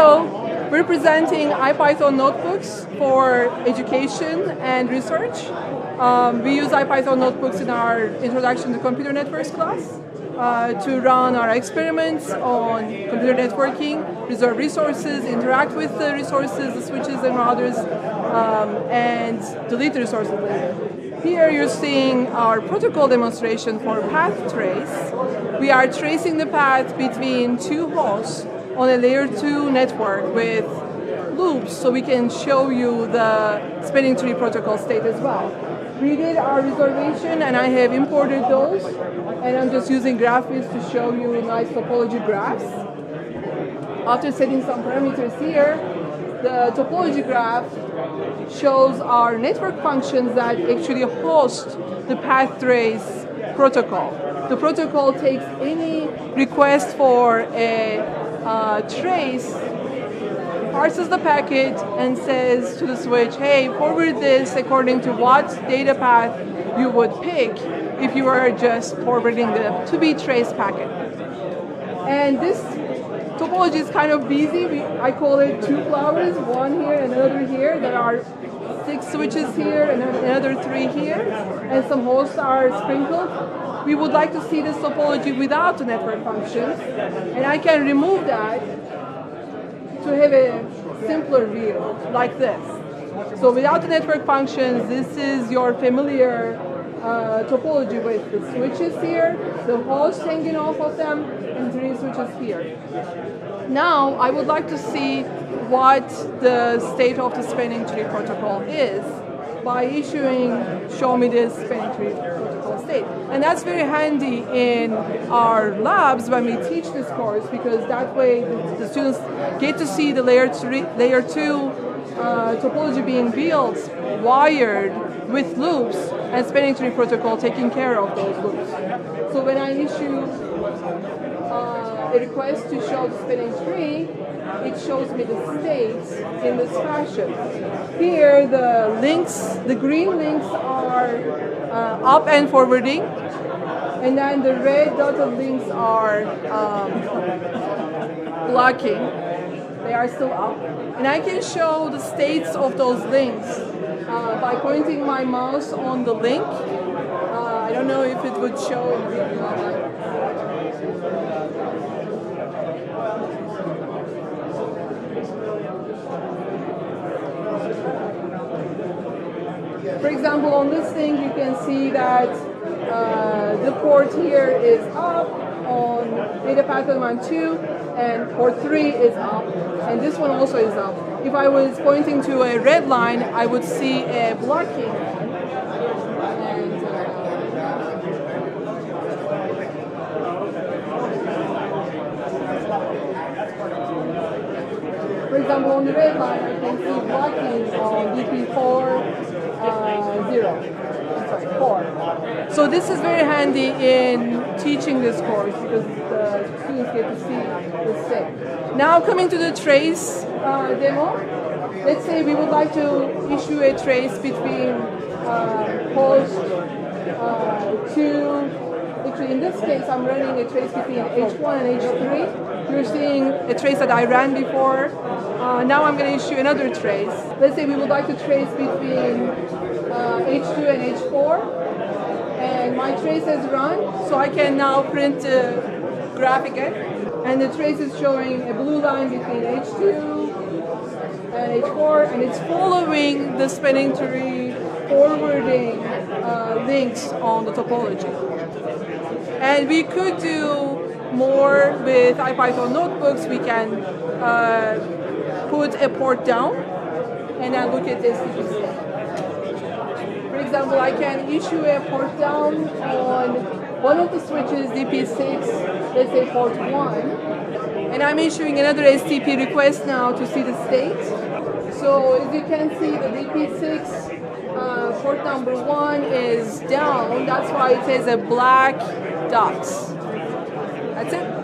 So we're presenting IPython notebooks for education and research. We use IPython notebooks in our Introduction to Computer Networks class to run our experiments on computer networking, reserve resources, interact with the resources, the switches and routers, and delete the resources later. Here you're seeing our protocol demonstration for Pathtrace. We are tracing the path between two hosts on a layer 2 network with loops, so we can show you the spanning tree protocol state as well. We did our reservation and I have imported those, and I'm just using graphics to show you nice topology graphs. After setting some parameters here, the topology graph shows our network functions that actually host the Pathtrace protocol. The protocol takes any request for a trace, parses the packet, and says to the switch, hey, forward this according to what data path you would pick if you were just forwarding the to-be traced packet. And this topology is kind of busy. I call it two flowers, one here and another here. There are 6 switches here and another 3 here, and some hosts are sprinkled. We would like to see this topology without the network functions, and I can remove that to have a simpler view like this. So without the network functions, this is your familiar topology with the switches here, the host hanging off of them, and 3 switches here. Now I would like to see what the state of the spanning tree protocol is by issuing show me this spanning tree protocol state. And that's very handy in our labs when we teach this course, because that way the students get to see the layer 2 topology being built, wired with loops, and spanning tree protocol taking care of those loops. So when I issue a request to show the spanning tree, it shows me the states in this fashion. Here the links, the green links are up and forwarding, and then the red dotted links are blocking. They are still up. And I can show the states of those links by pointing my mouse on the link. I don't know if it would show in real time. For example, on this thing, you can see that the port here is up on data path element 2, and port 3 is up, and this one also is up. If I was pointing to a red line, I would see a blocking. For example, on the red line, I can see blocking on DP4, 4. So this is very handy in teaching this course, because the students get to see the state. Now coming to the trace demo, let's say we would like to issue a trace between host 2. Actually, in this case, I'm running a trace between H1 and H3. You're seeing a trace that I ran before. Now I'm going to issue another trace. Let's say we would like to trace between H2 and H4. And my trace has run, so I can now print the graph again. And the trace is showing a blue line between H2 and H4, and it's following the spanning tree forwarding links on the topology. And we could do more with IPython notebooks. We can put a port down and then look at this. For example, I can issue a port down on one of the switches, DP6, let's say port 1. And I'm issuing another STP request now to see the state. So as you can see, the DP6 port number 1 is down. That's why it says a black dot. That's it.